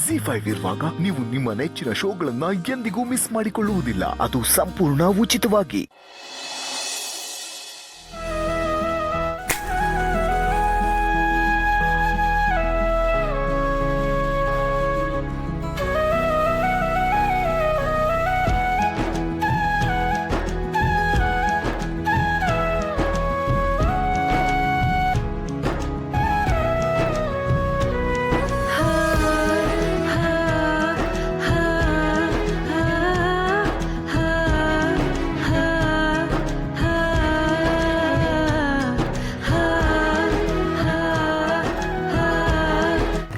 ZEE5 ಇರುವಾಗ ನೀವು ನಿಮ್ಮ ನೆಚ್ಚಿನ ಶೋಗಳನ್ನ ಎಂದಿಗೂ ಮಿಸ್ ಮಾಡಿಕೊಳ್ಳುವುದಿಲ್ಲ. ಅದು ಸಂಪೂರ್ಣ ಉಚಿತವಾಗಿ.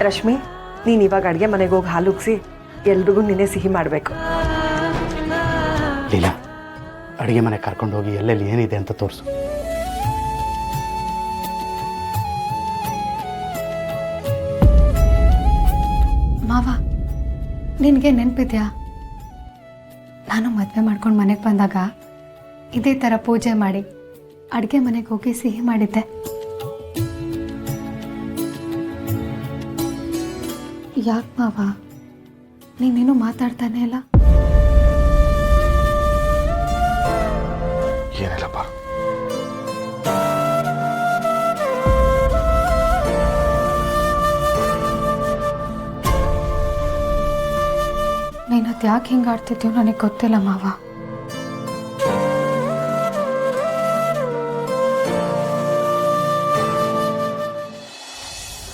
ರಶ್ಮಿ, ನೀನು ಇವಾಗ ಅಡುಗೆ ಮನೆಗೆ ಹೋಗಿ ಹಾಲು ಉಗ್ಸಿ ಎಲ್ರಿಗೂ ನಿನ್ನೆ ಸಿಹಿ ಮಾಡಬೇಕು. ಲೀಲಾ, ಅಡುಗೆ ಮನೆ ಕರ್ಕೊಂಡು ಹೋಗಿ ಎಲ್ಲೆಲ್ಲಿ ಏನಿದೆ ಅಂತ ತೋರಿಸು. ಮಾವ, ನಿನಗೆ ನೆನಪಿದ್ಯಾ? ನಾನು ಮದುವೆ ಮಾಡ್ಕೊಂಡು ಮನೆಗೆ ಬಂದಾಗ ಇದೇ ಥರ ಪೂಜೆ ಮಾಡಿ ಅಡುಗೆ ಮನೆಗೆ ಹೋಗಿ ಸಿಹಿ ಮಾಡಿದ್ದೆ. ಯಾಕೆ ಮಾವ ನೀನೇನು ಮಾತಾಡ್ತಾನೆ ಇಲ್ಲ? ಏನಿಲ್ಲಪ್ಪ. ನೀನದು ಯಾಕೆ ಹಿಂಗೆ ಆಡ್ತಿದ್ಯೋ ನನಗೆ ಗೊತ್ತಿಲ್ಲ ಮಾವ.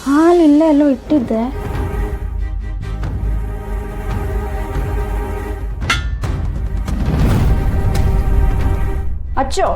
ಹಾಲು ಇಲ್ಲೇ ಎಲ್ಲೋ ಇಟ್ಟಿದ್ದೆ. ಅಚ್ಚೋ,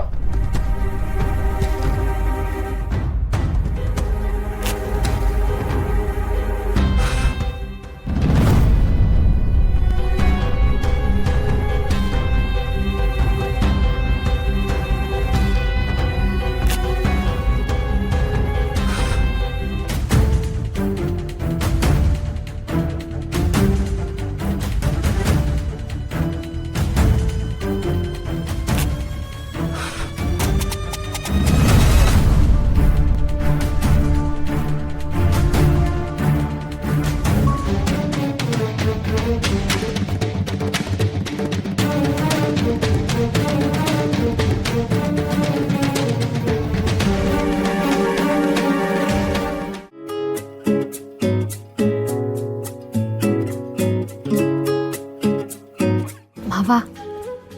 ಮಾವ,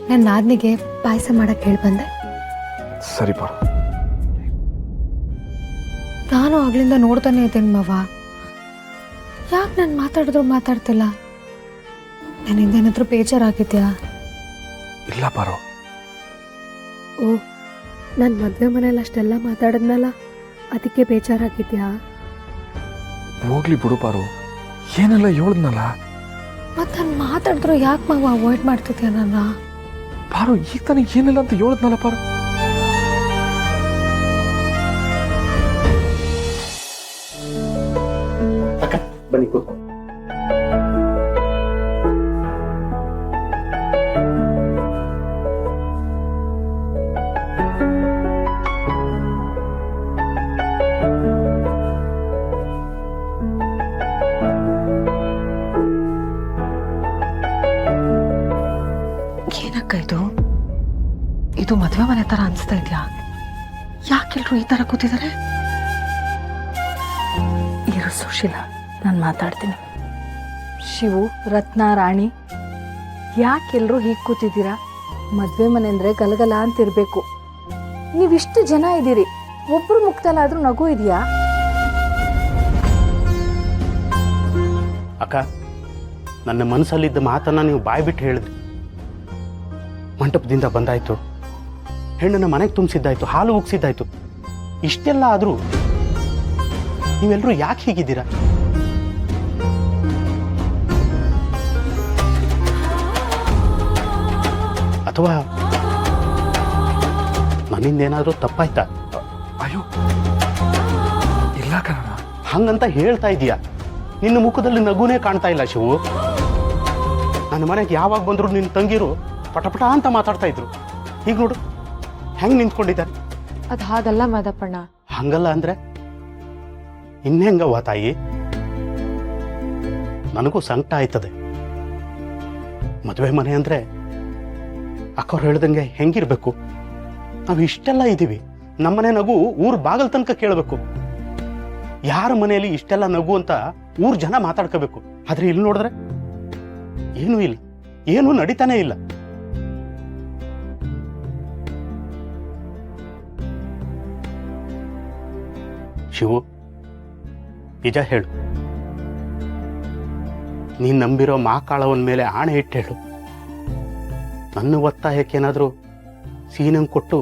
ನನ್ನ ನಾದ್ನಿಗೆ ಪಾಯಸ ಮಾಡಕ್ಕೆ ಹೇಳಿ ಬಂದೆ. ಸರಿ ಬಾ. ನಾನು ಆಗ್ಲಿಂದ ನೋಡ್ತಾನೆ ಇದ್ದೇನೆ ಮಾವ. ಯಾಕೆ ನಾನು ಮಾತಾಡಿದ್ರು ಮಾತಾಡ್ತಿಲ್ಲ? ನನ್ನಿಂದ ಏನಾದರೂ ಬೇಜಾರಾಗಿದ್ಯಾ? ಇಲ್ಲ ಪಾರು. ಓ, ನನ್ನ ಮದುವೆ ಮನೇಲಿ ಅಷ್ಟೆಲ್ಲ ಮಾತಾಡಿದ್ನಲ್ಲ, ಅದಕ್ಕೆ ಬೇಜಾರಾಗಿದ್ಯಾ? ಹೋಗ್ಲಿ ಬಿಡು ಪಾರು, ಏನೆಲ್ಲ ಹೇಳಿದ್ನಲ್ಲ. ಮತ್ತೆ ನಾನು ಮಾತಾಡಿದ್ರು ಯಾಕೆ ಮಾವ ಅವಾಯ್ಡ್ ಮಾಡ್ತಿದ್ಯಾ ನನ್ನ? ಪಾರು, ಈಗ ತಾನೇ ಏನಿಲ್ಲ ಅಂತ ಹೇಳಿದ್ನಲ್ಲ ಪಾರು. ಅಕ್ಕ ಬನ್ನಿ ಕೂತ್ಕೊ. ಏನಕ್ಕ ಇದು ಮದುವೆ ಮನೆ ತರ ಅನ್ಸ್ತಾ ಇದೆಯಾ? ಯಾಕೆಲ್ರು ಈ ತರ ಕೂತಿದ್ದಾರೆ? ಇರು ಸುಶೀಲ, ನಾನು ಮಾತಾಡ್ತೀನಿ. ಶಿವು, ರತ್ನ, ರಾಣಿ, ಯಾಕೆಲ್ಲರೂ ಹೀಗೆ ಕೂತಿದ್ದೀರಾ? ಮದುವೆ ಮನೆ ಅಂದರೆ ಗಲಗಲ ಅಂತಿರಬೇಕು. ನೀವಿಷ್ಟು ಜನ ಇದ್ದೀರಿ, ಒಬ್ಬರು ಮುಕ್ತಲ್ಲಾದರೂ ನಗು ಇದೆಯಾ? ಅಕ್ಕ, ನನ್ನ ಮನಸ್ಸಲ್ಲಿದ್ದ ಮಾತನ್ನು ನೀವು ಬಾಯಿ ಬಿಟ್ಟು ಹೇಳಿದ್ರಿ. ಮಂಟಪದಿಂದ ಬಂದಾಯ್ತು, ಹೆಣ್ಣನ್ನು ಮನೆಗೆ ತುಂಬಿಸಿದ್ದಾಯ್ತು, ಹಾಲು ಉಗ್ಸಿದ್ದಾಯ್ತು. ಇಷ್ಟೆಲ್ಲ ಆದರೂ ನೀವೆಲ್ಲರೂ ಯಾಕೆ ಹೀಗಿದ್ದೀರಾ? ಅಥವಾ ನನ್ನಿಂದ ಏನಾದರೂ ತಪ್ಪಾಯ್ತಾ? ಅಯ್ಯೋ ಇಲ್ಲ ಕಣ. ಹಂಗಂತ ಹೇಳ್ತಾ ಇದೀಯಾ? ನಿನ್ನ ಮುಖದಲ್ಲಿ ನಗುನೇ ಕಾಣ್ತಾ ಇಲ್ಲ ಶಿವು. ನನ್ನ ಮನೆಗೆ ಯಾವಾಗ ಬಂದ್ರು ನಿನ್ನ ತಂಗಿರು ಪಟಪಟ ಅಂತ ಮಾತಾಡ್ತಾ ಇದ್ರು. ಈಗ ನೋಡು ಹೆಂಗೆ ನಿಂತ್ಕೊಂಡಿದ್ದಾರೆ. ಅದು ಹಾಗಲ್ಲ ಮಾದಪ್ಪಣ್ಣ. ಹಂಗಲ್ಲ ಅಂದ್ರೆ ಇನ್ನೆಂಗವ್ವ ತಾಯಿ? ನನಗೂ ಸಂಕಟ ಆಯ್ತದೆ. ಮದುವೆ ಮನೆ ಅಂದರೆ ಅಕ್ಕವ್ರು ಹೇಳ್ದಂಗೆ ಹೆಂಗಿರ್ಬೇಕು? ನಾವು ಇಷ್ಟೆಲ್ಲ ಇದ್ದೀವಿ, ನಮ್ಮನೆ ನಗು ಊರ್ ಬಾಗಲ್ ತನಕ ಕೇಳಬೇಕು. ಯಾರ ಮನೆಯಲ್ಲಿ ಇಷ್ಟೆಲ್ಲ ನಗು ಅಂತ ಊರ್ ಜನ ಮಾತಾಡ್ಕೋಬೇಕು. ಆದ್ರೆ ಇಲ್ಲಿ ನೋಡಿದ್ರೆ ಏನೂ ಇಲ್ಲ, ಏನೂ ನಡೀತಾನೆ ಇಲ್ಲ. ಶಿವು, ನಿಜ ಹೇಳು, ನೀನ್ ನಂಬಿರೋ ಮಾಕಾಳವನ ಮೇಲೆ ಆಣೆ ಇಟ್ಟು ಹೇಳು, ನನ್ನ ಒತ್ತಾಯಕ್ಕೇನಾದ್ರೂ ಸೀನಂಗ್ ಕೊಟ್ಟು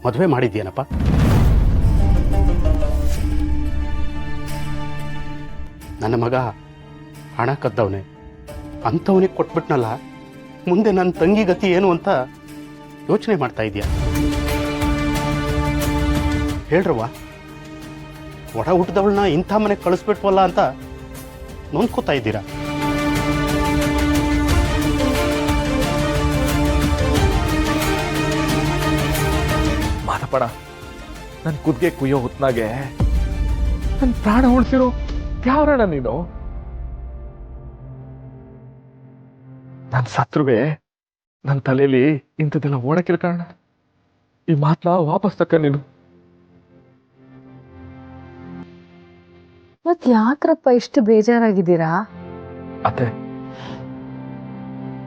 ಮದುವೆ ಮಾಡಿದ್ಯೇನಪ್ಪ? ನನ್ನ ಮಗ ಹಣ ಕದ್ದವನೇ, ಅಂಥವನಿಗೆ ಕೊಟ್ಬಿಟ್ನಲ್ಲ, ಮುಂದೆ ನನ್ನ ತಂಗಿ ಗತಿ ಏನು ಅಂತ ಯೋಚನೆ ಮಾಡ್ತಾ ಇದೀಯ? ಹೇಳ್ರವ್ವ, ಒಡ ಹುಟ್ಟಿದವಳನ್ನ ಇಂಥ ಮನೆಗೆ ಕಳಿಸ್ಬಿಟ್ವಲ್ಲ ಅಂತ ನೊಂದ್ಕೋತಾ ಇದ್ದೀರಾ? ಮಾತಪಡ, ನನ್ನ ಕುದ್ಗೆ ಕುಯ್ಯೋ ಹೊತ್ನಾಗೆ ನನ್ನ ಪ್ರಾಣ ಉಳಿಸಿರೋ ಯಾವರಣ ನೀನು? ನಾನು ಸತ್ರುವೆ ನನ್ನ ತಲೆಯಲ್ಲಿ ಇಂಥದ್ದೆಲ್ಲ ಓಡಕ್ಕಿರ ಕಾರಣ ಈ ಮಾತನ್ನ ವಾಪಸ್ ತಕ್ಕ ನೀನು. ಮತ್ ಯಾಕ್ರಪ್ಪ ಇಷ್ಟು ಬೇಜಾರಾಗಿದ್ದೀರಾ? ಅತ್ತೆ,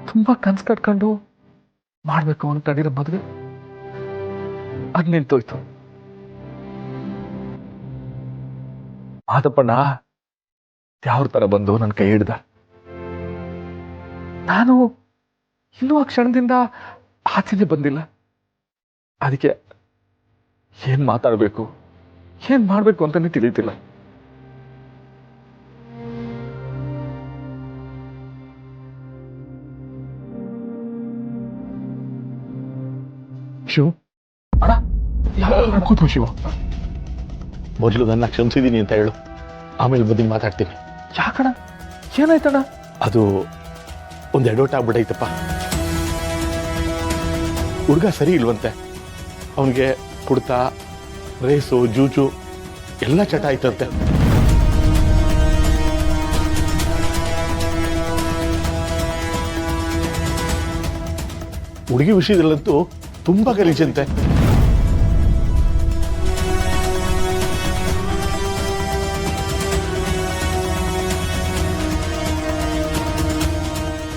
ತುಂಬಾ ಕನ್ಸು ಕಟ್ಕೊಂಡು ಮಾಡ್ಬೇಕು ಅನ್ಕೊಂಡಿರೋ ಮದುವೆ ಅದ್ ನಿಂತೋಯ್ತು. ಮಾದಪ್ಪಣ್ಣ ಯಾವ ತರ ಬಂದು ನನ್ನ ಕೈ ಹಿಡ್ದ. ನಾನು ಇನ್ನೂ ಆ ಕ್ಷಣದಿಂದ ಆಚೆನೆ ಬಂದಿಲ್ಲ. ಅದಕ್ಕೆ ಏನ್ ಮಾತಾಡ್ಬೇಕು, ಏನ್ ಮಾಡ್ಬೇಕು ಅಂತಾನೆ ತಿಳಿತಿಲ್ಲ. ಶಿವ ಅಣ್ಣ, ಕೂತು ಶಿವ. ಮೊದಲು ನನ್ನ ಕ್ಷಮಿಸಿದ್ದೀನಿ ಅಂತ ಹೇಳು, ಆಮೇಲೆ ಬದಿ ಮಾತಾಡ್ತೀನಿ. ಯಾಕಣ್ಣ, ಏನಾಯ್ತಣ್ಣ? ಅದು ಒಂದು ಎಡವಟ್ ಆಗ್ಬಿಟ್ಟೈತಪ್ಪ. ಹುಡುಗ ಸರಿ ಇಲ್ವಂತೆ. ಅವನಿಗೆ ಕುಡ್ತ, ರೇಸು, ಜೂಜು ಎಲ್ಲ ಚಟ ಆಯ್ತಂತೆ. ಹುಡುಗಿ ವಿಷಯದಲ್ಲಂತೂ ತುಂಬಾ ಗಲೀಜಂತೆ.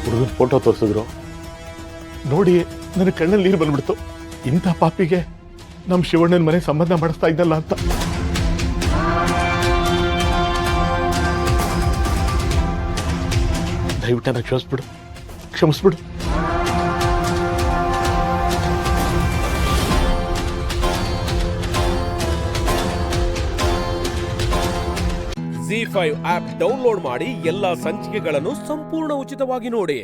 ಹುಡುಗನ ಫೋಟೋ ತೋರಿಸಿದ್ರು ನೋಡಿ, ನನ್ನ ಕಣ್ಣಲ್ಲಿ ನೀರು ಬಂದ್ಬಿಡ್ತು. ಇಂಥ ಪಾಪಿಗೆ ನಮ್ಮ ಶಿವಣ್ಣನ ಮನೆ ಸಂಬಂಧ ಮಾಡಿಸ್ತಾ ಇದ್ದಲ್ಲ ಅಂತ. ದಯವಿಟ್ಟು ನನ್ನ ಕ್ಷಮಿಸ್ಬಿಡು. ZEE5 ಆಪ್ ಡೌನ್ಲೋಡ್ ಮಾಡಿ ಎಲ್ಲಾ ಸಂಚಿಕೆಗಳನ್ನು ಸಂಪೂರ್ಣ ಉಚಿತವಾಗಿ ನೋಡಿ.